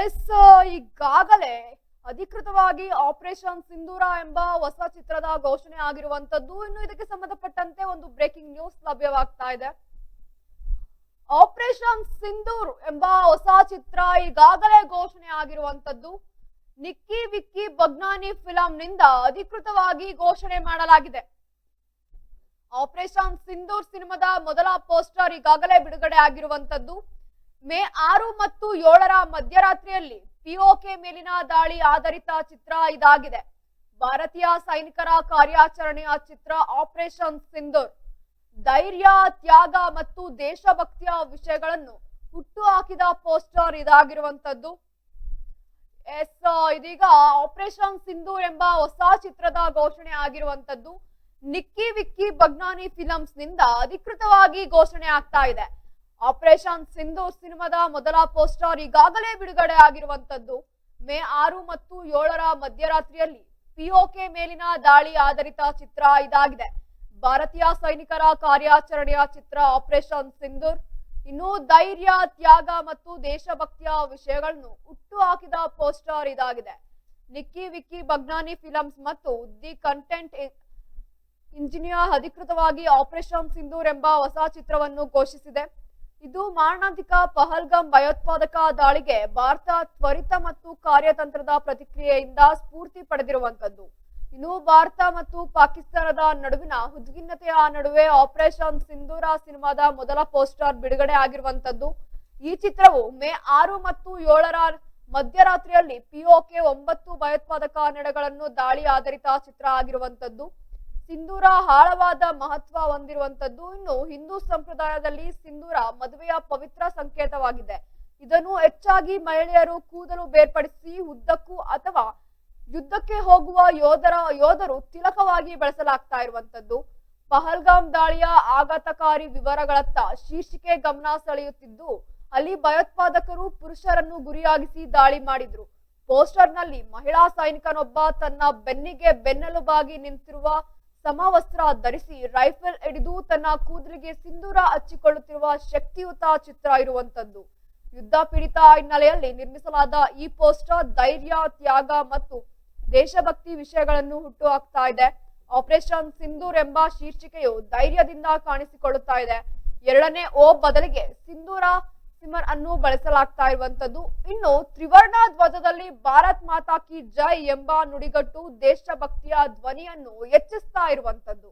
S ಈಗಾಗಲೇ ಅಧಿಕೃತವಾಗಿ operation ಸಿಂಧೂರ ಎಂಬ ಹೊಸ ಚಿತ್ರದ ಘೋಷಣೆ ಆಗಿರುವಂತದ್ದು. ಇನ್ನು ಇದಕ್ಕೆ ಸಂಬಂಧಪಟ್ಟಂತೆ ಒಂದು ಬ್ರೇಕಿಂಗ್ ನ್ಯೂಸ್ ಲಭ್ಯವಾಗ್ತಾ ಇದೆ. ಆಪರೇಷನ್ ಸಿಂಧೂರ್ ಎಂಬ ಹೊಸ ಚಿತ್ರ ಈಗಾಗಲೇ ಘೋಷಣೆ ಆಗಿರುವಂತದ್ದು. ನಿಕ್ಕಿ ವಿಕ್ಕಿ ಬಗ್ನಾನಿ ಫಿಲಂ ನಿಂದ ಅಧಿಕೃತವಾಗಿ ಘೋಷಣೆ ಮಾಡಲಾಗಿದೆ. ಆಪರೇಷನ್ ಸಿಂಧೂರ್ ಸಿನಿಮಾದ ಮೊದಲ ಪೋಸ್ಟರ್ ಈಗಾಗಲೇ ಬಿಡುಗಡೆ ಆಗಿರುವಂತದ್ದು. ಮೇ 6 ಮತ್ತು 7ರ ಮಧ್ಯರಾತ್ರಿಯಲ್ಲಿ ಪಿಒಕೆ ಮೇಲಿನ ದಾಳಿ ಆಧಾರಿತ ಚಿತ್ರ ಇದಾಗಿದೆ. ಭಾರತೀಯ ಸೈನಿಕರ ಕಾರ್ಯಾಚರಣೆಯ ಚಿತ್ರ ಆಪರೇಷನ್ ಸಿಂಧೂರ್ ಧೈರ್ಯ, ತ್ಯಾಗ ಮತ್ತು ದೇಶಭಕ್ತಿಯ ವಿಷಯಗಳನ್ನು ಹುಟ್ಟುಹಾಕಿದ ಪೋಸ್ಟರ್ ಇದಾಗಿರುವಂತದ್ದು. ಇದೀಗ ಆಪರೇಷನ್ ಸಿಂಧೂರ್ ಎಂಬ ಹೊಸ ಚಿತ್ರದ ಘೋಷಣೆ ಆಗಿರುವಂತದ್ದು. ನಿಕ್ಕಿ ವಿಕ್ಕಿ ಬಗ್ನಾನಿ ಫಿಲಮ್ಸ್ ನಿಂದ ಅಧಿಕೃತವಾಗಿ ಘೋಷಣೆ ಆಗ್ತಾ ಇದೆ. ಆಪರೇಷನ್ ಸಿಂಧೂರ್ ಸಿನಿಮಾದ ಮೊದಲ ಪೋಸ್ಟರ್ ಈಗಾಗಲೇ ಬಿಡುಗಡೆ ಆಗಿರುವಂತದ್ದು. ಮೇ 6 ಮತ್ತು 7ರ ಮಧ್ಯರಾತ್ರಿಯಲ್ಲಿ ಪಿಒಕೆ ಮೇಲಿನ ದಾಳಿ ಆಧಾರಿತ ಚಿತ್ರ ಇದಾಗಿದೆ. ಭಾರತೀಯ ಸೈನಿಕರ ಕಾರ್ಯಾಚರಣೆಯ ಚಿತ್ರ ಆಪರೇಷನ್ ಸಿಂಧೂರ್ ಇನ್ನು ಧೈರ್ಯ, ತ್ಯಾಗ ಮತ್ತು ದೇಶಭಕ್ತಿಯ ವಿಷಯಗಳನ್ನು ಹುಟ್ಟುಹಾಕಿದ ಪೋಸ್ಟರ್ ಇದಾಗಿದೆ. ನಿಕ್ಕಿ ವಿಕ್ಕಿ ಬಗ್ನಾನಿ ಫಿಲಮ್ಸ್ ಮತ್ತು ದಿ ಕಂಟೆಂಟ್ ಇಂಜಿನಿಯರ್ ಅಧಿಕೃತವಾಗಿ ಆಪರೇಷನ್ ಸಿಂಧೂರ್ ಎಂಬ ಹೊಸ ಚಿತ್ರವನ್ನು ಘೋಷಿಸಿದೆ. ಇದು ಮಾರಣಾಂತಿಕ ಪಹಲ್ಗಾಮ್ ಭಯೋತ್ಪಾದಕ ದಾಳಿಗೆ ಭಾರತ ತ್ವರಿತ ಮತ್ತು ಕಾರ್ಯತಂತ್ರದ ಪ್ರತಿಕ್ರಿಯೆಯಿಂದ ಸ್ಫೂರ್ತಿ ಪಡೆದಿರುವಂತದ್ದು. ಇನ್ನು ಭಾರತ ಮತ್ತು ಪಾಕಿಸ್ತಾನದ ನಡುವಿನ ಉದ್ವಿಗ್ನತೆಯ ನಡುವೆ ಆಪರೇಷನ್ ಸಿಂಧೂರ ಸಿನಿಮಾದ ಮೊದಲ ಪೋಸ್ಟರ್ ಬಿಡುಗಡೆ ಆಗಿರುವಂತದ್ದು. ಈ ಚಿತ್ರವು ಮೇ 6 ಮತ್ತು 7ರ ಮಧ್ಯರಾತ್ರಿಯಲ್ಲಿ ಪಿಒಕೆ 9 ಭಯೋತ್ಪಾದಕ ನೆಲೆಗಳನ್ನು ದಾಳಿ ಆಧಾರಿತ ಚಿತ್ರ ಆಗಿರುವಂತದ್ದು. ಸಿಂಧೂರ ಆಳವಾದ ಮಹತ್ವ ಹೊಂದಿರುವಂತದ್ದು. ಇನ್ನು ಹಿಂದೂ ಸಂಪ್ರದಾಯದಲ್ಲಿ ಸಿಂಧೂರ ಮದುವೆಯ ಪವಿತ್ರ ಸಂಕೇತವಾಗಿದೆ. ಇದನ್ನು ಹೆಚ್ಚಾಗಿ ಮಹಿಳೆಯರು ಕೂದಲು ಬೇರ್ಪಡಿಸಿ ಉದ್ದಕ್ಕೂ ಅಥವಾ ಯುದ್ಧಕ್ಕೆ ಹೋಗುವ ಯೋಧರು ತಿಲಕವಾಗಿ ಬಳಸಲಾಗ್ತಾ ಇರುವಂತದ್ದು. ಪಹಲ್ಗಾಮ್ ದಾಳಿಯ ಆಘಾತಕಾರಿ ವಿವರಗಳತ್ತ ಶೀರ್ಷಿಕೆ ಗಮನ ಸೆಳೆಯುತ್ತಿದ್ದು, ಅಲ್ಲಿ ಭಯೋತ್ಪಾದಕರು ಪುರುಷರನ್ನು ಗುರಿಯಾಗಿಸಿ ದಾಳಿ ಮಾಡಿದ್ರು. ಪೋಸ್ಟರ್ ನಲ್ಲಿ ಮಹಿಳಾ ಸೈನಿಕನೊಬ್ಬ ತನ್ನ ಬೆನ್ನಿಗೆ ಬೆನ್ನೆಲುಬಾಗಿ ನಿಂತಿರುವ ಸಮವಸ್ತ್ರ ಧರಿಸಿ ರೈಫಲ್ ಹಿಡಿದು ತನ್ನ ಕೂದಲಿಗೆ ಸಿಂಧೂರ ಹಚ್ಚಿಕೊಳ್ಳುತ್ತಿರುವ ಶಕ್ತಿಯುತ ಚಿತ್ರ ಇರುವಂತದ್ದು. ಯುದ್ಧ ಪೀಡಿತ ಹಿನ್ನೆಲೆಯಲ್ಲಿ ನಿರ್ಮಿಸಲಾದ ಈ ಪೋಸ್ಟರ್ ಧೈರ್ಯ, ತ್ಯಾಗ ಮತ್ತು ದೇಶಭಕ್ತಿ ವಿಷಯಗಳನ್ನು ಹುಟ್ಟುಹಾಕ್ತಾ ಇದೆ. ಆಪರೇಷನ್ ಸಿಂಧೂರ್ ಎಂಬ ಶೀರ್ಷಿಕೆಯು ಧೈರ್ಯದಿಂದ ಕಾಣಿಸಿಕೊಳ್ಳುತ್ತಾ ಇದೆ. 2ನೇ ಓ ಬದಲಿಗೆ ಸಿಂಧೂರ ಸಿಮರ್ ಅನ್ನು ಬಳಸಲಾಗ್ತಾ ಇರುವಂತದ್ದು. ಇನ್ನು ತ್ರಿವರ್ಣ ಧ್ವಜದಲ್ಲಿ ಭಾರತ್ ಮಾತಾ ಕಿ ಜೈ ಎಂಬ ನುಡಿಗಟ್ಟು ದೇಶಭಕ್ತಿಯ ಧ್ವನಿಯನ್ನು ಹೆಚ್ಚಿಸ್ತಾ ಇರುವಂತದ್ದು.